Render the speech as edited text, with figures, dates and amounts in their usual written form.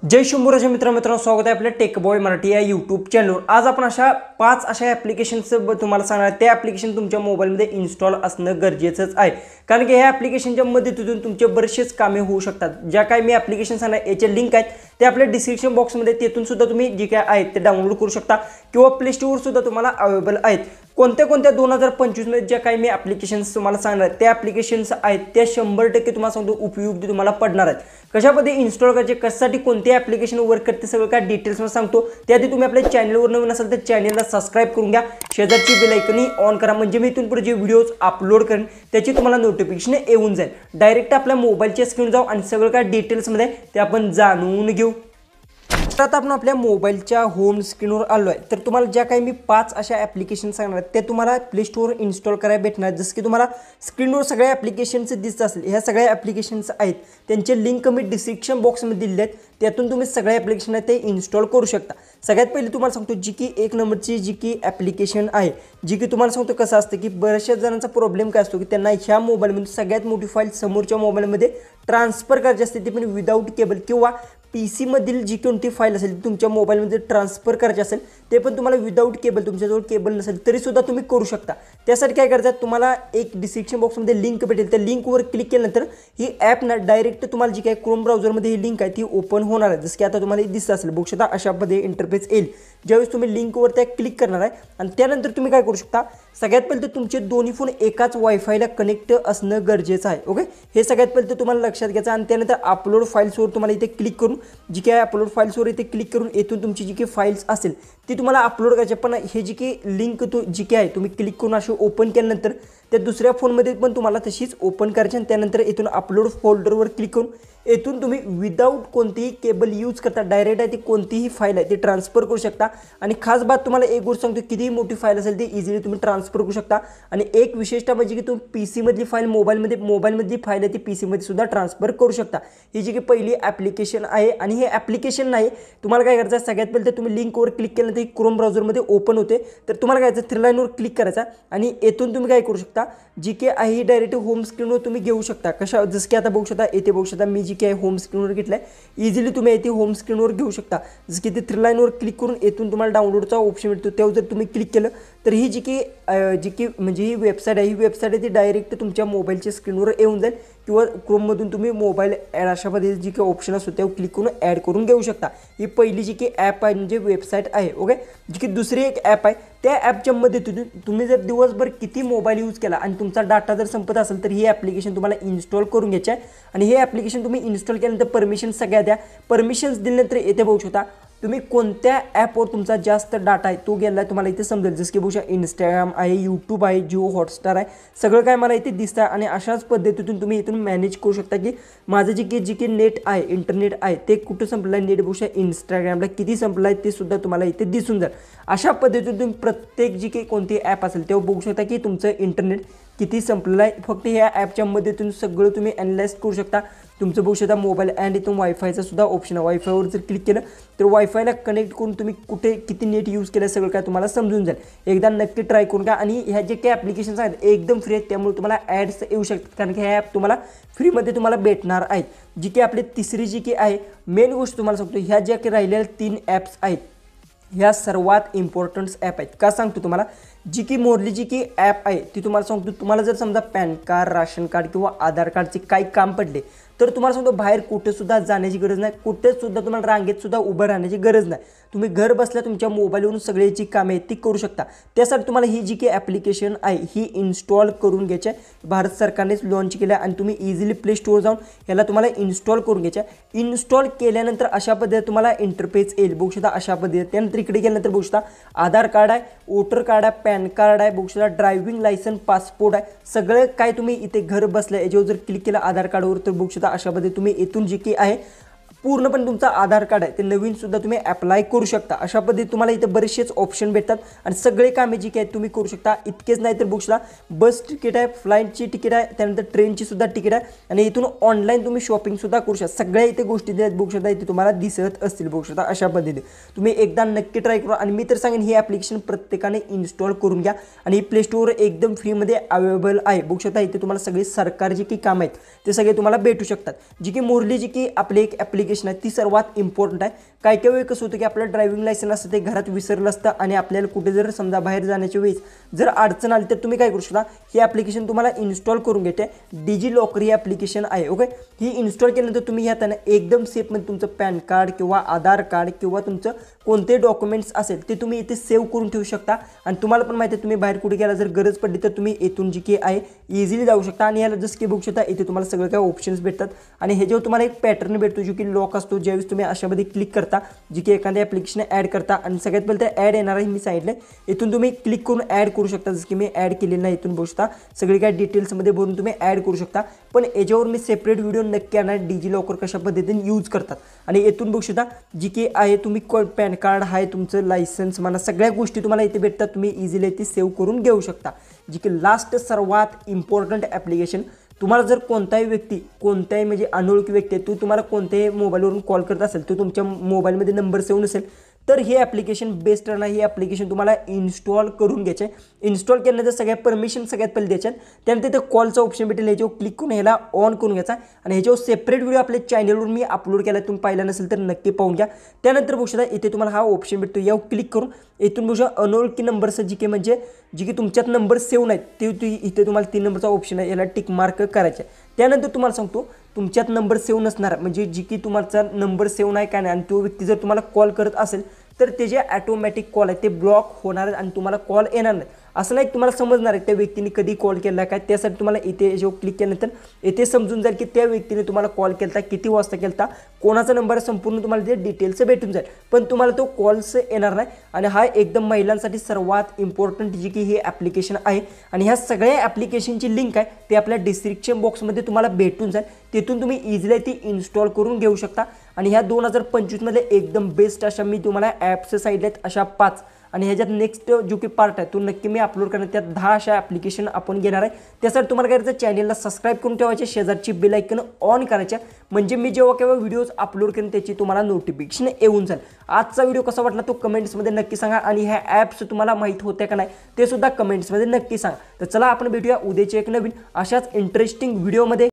जय शंभूराजे मित्रांनो स्वागत आहे आपल्या टेक बॉय मराठी या यूट्यूब चॅनलवर। आज आपण पाच अशा ॲप्लिकेशन्स तुम्हाला सांगणार आहे। ते ॲप्लिकेशन तुमच्या मोबाईलमध्ये इन्स्टॉल असणं गरजेचंच आहे, कारण की ह्या ॲप्लिकेशनच्या मदतीतून तुमचे बरेचसेच कामे होऊ शकतात। ज्या काही मी ॲप्लिकेशन सांगणार याचे लिंक आहेत ते आपल्या डिस्क्रिप्शन बॉक्समध्ये, तेथून सुद्धा तुम्ही जे काय आहेत ते डाउनलोड करू शकता किंवा प्ले स्टोअर सुद्धा तुम्हाला अवेलेबल आहेत। कोणत्या 2025 मध्ये ज्या काही मी ॲप्लिकेशन्स तुम्हाला सांगणार आहे त्या ॲप्लिकेशन्स आहेत त्या 100% तुम्हाला सांगतो उपयुक्त तुम्हाला पडणार आहेत। कशा पद्धतीने इन्स्टॉल करायचे, कशासाठी कोणते ॲप्लिकेशन वर्क करते सगळं काय डिटेल्समध्ये सांगतो। त्याआधी तुम्ही आपल्या चॅनलवर नवीन असाल तर चॅनलला सबस्क्राइब करून घ्या, शेजारची बेल आयकॉन ऑन करा, म्हणजे मी इथून पुढे जे व्हिडिओज अपलोड करेन त्याची तुम्हाला नोटिफिकेशन येऊन जाईल। डायरेक्ट आपल्या मोबाईलच्या स्क्रीन जाऊ आणि सगळं काय डिटेल्समध्ये ते आपण जाणून घेऊ। आता आपण आपल्या मोबाईलच्या होम स्क्रीनवर आलो आहे, तर तुम्हाला ज्या काही मी 5 अशा ॲप्लिकेशन सांगणार आहेत ते तुम्हाला प्ले स्टोअर इन्स्टॉल करायला भेटणार। जसं की तुम्हाला स्क्रीनवर सगळ्या ॲप्लिकेशन्स दिसत असतील, ह्या सगळ्या ॲप्लिकेशन्स आहेत त्यांचे लिंक मी डिस्क्रिप्शन बॉक्समध्ये दिले आहेत, त्यातून तुम्ही सगळ्या ॲप्लिकेशन आहेत ते इन्स्टॉल करू शकता। सगळ्यात पहिले तुम्हाला सांगतो जी की 1 नंबरची जी की ॲप्लिकेशन आहे, जी की तुम्हाला सांगतो कसं असतं की बऱ्याचशा जणांचा प्रॉब्लेम काय असतो की त्यांना ह्या मोबाईलमध्ये सगळ्यात मोठी फाईल समोरच्या मोबाईलमध्ये ट्रान्सफर करायची असते, ती पण विदाऊट केबल किंवा PC मधील जी कोणती फाईल असेल ती तुमच्या मोबाईलमध्ये ट्रान्सफर करायची असेल ते पण तुम्हाला विदाऊट केबल, तुमच्याजवळ केबल नसेल तरी सुद्धा तुम्ही करू शकता। त्यासाठी काय करायचं, तुम्हाला एक डिस्क्रिप्शन बॉक्समध्ये लिंक भेटेल, त्या लिंकवर क्लिक केल्यानंतर ही ॲप ना डायरेक्ट तुम्हाला जी काय क्रोम ब्राउझरमध्ये ही लिंक आहे ती ओपन होणार आहे। जसं की आता तुम्हाला दिसत असेल बघू शकता, अशा पद्धतीने इंटरफेस येईल ज्यावेळेस तुम्ही लिंकवर त्या क्लिक करणार आहे। आणि त्यानंतर तुम्ही काय करू शकता, सगळ्यात पहिले तर तुमचे दोन्ही फोन एकाच वायफायला कनेक्ट असणं गरजेचं आहे। ओके, हे सगळ्यात पहिले तर तुम्हाला लक्षात घ्यायचं। आणि त्यानंतर अपलोड फाईल्सवर तुम्हाला इथे क्लिक करून जी काय अपलोड फाईल्सवर इथे क्लिक करून येथून तुमची जी काही फाईल्स असेल ती तुम्हाला अपलोड करायची। पण हे जी की लिंक जी काय आहे तुम्ही क्लिक करून अशी ओपन केल्यानंतर त्या दुसऱ्या फोनमध्ये पण तुम्हाला तशीच ओपन करायची। आणि त्यानंतर इथून अपलोड फोल्डरवर क्लिक करून येथून तुम्ही विदाऊट कोणतीही केबल यूज करता डायरेक्ट आहे ती कोणतीही फाईल आहे ती ट्रान्सफर करू शकता। आणि खास बात तुम्हाला एक गोष्ट सांगतो, कितीही मोठी फाईल असेल ती इझिली तुम्ही ट्रान्सफर करू शकता। आणि एक विशेषता म्हणजे की तुम्ही PC मधली फाईल मोबाईलमधली फाईल आहे ती PC मध्ये सुद्धा ट्रान्सफर करू शकता। ही जी की पहिली ॲप्लिकेशन आहे। आणि हे ॲप्लिकेशन नाही, तुम्हाला काय करायचं, सगळ्यात पहिले तर तुम्ही लिंकवर क्लिक केलं तर क्रोम ब्राउझरमध्ये ओपन होते, तर तुम्हाला काय करायचं 3 लाईनवर क्लिक करायचा आणि येथून तुम्ही काय करू शकता, जी की आहे डायरेक्ट होम स्क्रीनवर तुम्ही घेऊ शकता। कशा, जसं की आता बघू शकता येथे बघू शकता मी जी की होम स्क्रीनवर घेतलाय, इझिली तुम्ही येथे होम स्क्रीनवर घेऊ शकता। जसं की ते 3 लाईनवर क्लिक करून येथून तुम्हाला डाउनलोडचा ऑप्शन मिळतो, त्यावर जर तुम्ही क्लिक केलं तर ही जी की म्हणजे ही वेबसाईट आहे ती डायरेक्ट तुमच्या मोबाईलच्या स्क्रीनवर येऊन जाईल किंवा क्रोममधून तुम्ही मोबाईल ॲड अशा पद्धतीने जी काही ऑप्शन असतो त्यावर क्लिक करून ॲड करून घेऊ शकता। ही पहिली जी की ॲप आहे म्हणजे वेबसाईट आहे। ओके, जी की दुसरी एक ॲप आहे, त्या ॲपच्या मदतीतून तुम्ही जर दिवसभर किती मोबाईल यूज केला आणि तुमचा डाटा जर संपत असेल तर ही ॲप्लिकेशन तुम्हाला इन्स्टॉल करून घ्यायची आहे। आणि हे ॲप्लिकेशन तुम्ही इन्स्टॉल केल्यानंतर परमिशन सगळ्या द्या, परमिशन्स दिल्यानंतर येथे बघू शकता तुम्ही कोणत्या ॲपवर तुमचा जास्त डाटा आहे तो गेला तुम्हाला इथे समजेल। जसं की बघू शकता इंस्टाग्राम आहे, यूट्यूब आहे, जिओ हॉटस्टार आहे, सगळं काय मला इथे दिसतं। आणि अशाच पद्धतीतून तुम्ही इथून मॅनेज करू शकता की माझं जी की नेट आहे, इंटरनेट आहे ते कुठं संपलं आहे, नेट बघू शकता इंस्टाग्रामला किती संपलं आहे ते सुद्धा तुम्हाला इथे दिसून जाईल। अशा पद्धतीतून तुम्ही प्रत्येक जी काही कोणती ॲप असेल तेव्हा बघू शकता की तुमचं इंटरनेट किती संपलेलं आहे। फक्त ह्या ॲपच्या मदतीतून सगळं तुम्ही ॲनालाइज करू शकता। तुमचं बघू शकता मोबाईल अँड इथून वायफायचा सुद्धा ऑप्शन आहे, वायफायवर जर क्लिक केलं तर वायफायला कनेक्ट करून तुम्ही कुठे किती नेट यूज केलं सगळं काय तुम्हाला समजून जाईल। एकदा नक्की ट्राय करून घ्या। आणि ह्या जे काही ॲप्लिकेशन्स आहेत एकदम फ्री आहेत, त्यामुळे तुम्हाला ॲड्स येऊ शकतात, कारण की ह्या ॲप तुम्हाला फ्रीमध्ये तुम्हाला भेटणार आहेत। जी की आपली तिसरी जी की आहे मेन गोष्ट तुम्हाला सांगतो, ह्या ज्या काही राहिलेल्या 3 ॲप्स आहेत ह्या सर्वात इम्पॉर्टंट ॲप आहेत। का सांगतो तुम्हाला, जी की मोरली जी की ॲप आहे ती तुम्हाला सांगतो, तुम्हाला जर समजा पॅन कार्ड, राशन कार्ड किंवा आधार कार्डचे काही काम पडले तर तुम्हाला सांगतो बाहेर कुठेसुद्धा जाण्याची गरज नाही, कुठेसुद्धा तुम्हाला रांगेत सुद्धा उभं राहण्याची गरज नाही। तुम्ही घर बसल्या तुमच्या मोबाईलवरून सगळ्याची कामे ती करू शकता। त्यासाठी तुम्हाला ही जी की ॲप्लिकेशन आहे ही इन्स्टॉल करून घ्यायची आहे, भारत सरकारनेच लॉन्च केलं आहे। आणि तुम्ही इझिली प्ले स्टोअर जाऊन ह्याला तुम्हाला इन्स्टॉल करून घ्यायचं आहे। इन्स्टॉल केल्यानंतर अशा पद्धतीने तुम्हाला इंटरफेस येईल बघू शकता, अशा पद्धतीने। त्यानंतर इकडे गेल्यानंतर बघू शकता आधार कार्ड आहे, वोटर कार्ड आहे, पॅन कार्ड आहे, बघू शकता ड्रायव्हिंग लायसन, पासपोर्ट आहे, सगळं काय तुम्ही इथे घर बसल्या याच्यावर जर क्लिक केलं आधार कार्डवर तर बघू शकता अशा पद्धतीने तुम्ही इथून जी की आहे पूर्णपणे तुमचा आधार कार्ड आहे ते नवीन सुद्धा तुम्ही अप्लाय करू शकता। अशा पद्धतीने तुम्हाला इथे बरेचसेच ऑप्शन भेटतात आणि सगळे कामे जी काही तुम्ही करू शकता। इतकेच नाही तर बघू शकता बस तिकीट आहे, फ्लाईटची तिकीट आहे, त्यानंतर ट्रेनची सुद्धा तिकीट आहे आणि इथून ऑनलाईन तुम्ही शॉपिंग सुद्धा करू शकता। सगळ्या इथे गोष्टी दिल्यात बघू शकता, इथे तुम्हाला दिसत असतील बघू शकता। अशा पद्धतीने तुम्ही एकदा नक्की ट्राय करा आणि मी तर सांगेन ही ॲप्लिकेशन प्रत्येकाने इन्स्टॉल करून घ्या आणि प्ले स्टोअर एकदम फ्रीमध्ये अवेलेबल आहे बघू शकता। इथे तुम्हाला सगळे सरकारी जी की काम आहेत ते सगळे तुम्हाला भेटू शकतात। जी की मोरली जी की आपले एक ॲप्लिकेशन ॲप्लिकेशन आहे ती सर्वात इम्पॉर्टंट आहे. काही काही वेळ कसं होतं की आपलं ड्रायव्हिंग लायसन्स असतं ते घरात विसरलं असतं आणि आपल्याला कुठे जर समजा बाहेर जाण्याच्या वेळेस जर अडचण आली तर तुम्ही काय करू शकता, ही ॲप्लिकेशन तुम्हाला इन्स्टॉल करून घेते. डिजी लॉकर ही ॲप्लिकेशन आहे. ओके, ही इन्स्टॉल केल्यानंतर तुम्ही ह्यात एकदम सेफमध्ये तुमचं पॅन कार्ड किंवा आधार कार्ड किंवा तुमचं कोणते डॉक्युमेंट्स असेल ते तुम्ही इथे सेव्ह करून ठेवू शकता. आणि तुम्हाला पण माहिती आहे तुम्ही बाहेर कुठे गेला जर गरज पडली तर तुम्ही इथून जी की आहे इझिली जाऊ शकता. आणि याला जसं की बघू शकता इथे तुम्हाला सगळं काही ऑप्शन्स भेटतात आणि ह्याच्यावर तुम्हाला एक पॅटर्न भेटतो जो की लॉक असतो. ज्यावेळेस तुम्ही अशामध्ये क्लिक करता जी की एखाद्या ॲप्लिकेशन ॲड करता आणि सगळ्यात पहिले ते ॲड येणार आहे मी सांगितलं. इथून तुम्ही क्लिक करून ॲड करू शकता. जसं की मी ॲड केलेलं नाही, इथून बघू शकता सगळी काही डिटेल्समध्ये भरून तुम्ही ॲड करू शकता. पण याच्यावर मी सेपरेट व्हिडिओ नक्की आणणार डिजी लॉकर कशा पद्धतीने यूज करतात. आणि इथून बघू शकता जी की आहे तुम्ही पॅन कार्ड आहे तुमचं लायसन्स म्हणा सगळ्या गोष्टी तुम्हाला इथे भेटतात. तुम्ही इझिली ती सेव्ह करून घेऊ शकता. जी की लास्ट सर्वात इम्पॉर्टंट ॲप्लिकेशन, तुम्हाला जर कोणताही व्यक्ती कोणत्याही म्हणजे अनोळखी व्यक्ती आहे तो तुम्हाला कोणत्याही मोबाईलवरून कॉल करत असेल तो तुमच्या मोबाईलमध्ये नंबर सेव्ह नसेल तर हे ॲप्लिकेशन बेस्ट राहणार. ही ॲप्लिकेशन तुम्हाला इन्स्टॉल करून घ्यायचे. इन्स्टॉल केल्यानंतर सगळ्या परमिशन सगळ्यात पहिले द्यायच्यात. त्यानंतर ते कॉलचा ऑप्शन भेटेल, ह्याच्यावर क्लिक करून ह्याला ऑन करून घ्यायचा. आणि ह्याच्यावर सेपरेट व्हिडिओ आपल्या चॅनलवर मी अपलोड केला, तुम्ही पाहिला नसेल तर नक्की पाहून घ्या. त्यानंतर बघू शकता इथे तुम्हाला हा ऑप्शन भेटतो, यावर क्लिक करून इथून बघू शकता अनोळखी नंबरचं जी की म्हणजे जी की तुमच्यात नंबर सेव्ह नाहीत ते इथे तुम्हाला 3 नंबरचा ऑप्शन आहे, याला टिक मार्क करायचा. त्यानंतर तुम्हाला सांगतो तुमच्यात नंबर सेव्ह नसणार म्हणजे जी की तुमचा नंबर सेव्ह नाही काय नाही आणि तो व्यक्ती जर तुम्हाला कॉल करत असेल तर ते जे ॲटोमॅटिक कॉल आहे ते ब्लॉक होणार आणि तुम्हाला कॉल येणार नाही. असं नाही तुम्हाला समजणार आहे त्या व्यक्तीने कधी कॉल केला काय. त्यासाठी तुम्हाला इथे जेव्हा क्लिक केल्यानंतर इथे समजून जाईल की त्या व्यक्तीने तुम्हाला कॉल केला किती वाजता केला कोणाचा नंबर संपूर्ण तुम्हाला ते डिटेल्स भेटून जाईल. पण तुम्हाला तो कॉल्स येणार नाही. आणि हा एकदम महिलांसाठी सर्वात इम्पॉर्टंट जी की हे ॲप्लिकेशन आहे. आणि ह्या सगळ्या ॲप्लिकेशनची लिंक आहे ते आपल्या डिस्क्रिप्शन बॉक्समध्ये तुम्हाला भेटून जाईल. तिथून तुम्ही इझिली ती इन्स्टॉल करून घेऊ शकता. आणि ह्या 2025 मध्ये एकदम बेस्ट अशा मी तुम्हाला ॲप्स सांगितले आहेत अशा 5. आणि ह्याच्यात नेक्स्ट जो की पार्ट आहे तो नक्की मी अपलोड करणार. त्यात 10 अशा ॲप्लिकेशन आपण घेणार आहे. त्यासाठी तुम्हाला काय करायचं, चॅनलला सबस्क्राईब करून ठेवायचे, शेजारची बेल आयकन ऑन करायच्या म्हणजे मी जेव्हा केव्हा व्हिडिओज अपलोड करेन त्याची तुम्हाला नोटिफिकेशन येऊन जाईल. आजचा व्हिडिओ कसा वाटला तो कमेंट्समध्ये नक्की सांगा. आणि ह्या ॲप्स तुम्हाला माहीत होत्या का नाही ते सुद्धा कमेंट्समध्ये नक्की सांगा. तर चला आपण भेटूया उद्याच्या एक नवीन अशाच इंटरेस्टिंग व्हिडिओमध्ये.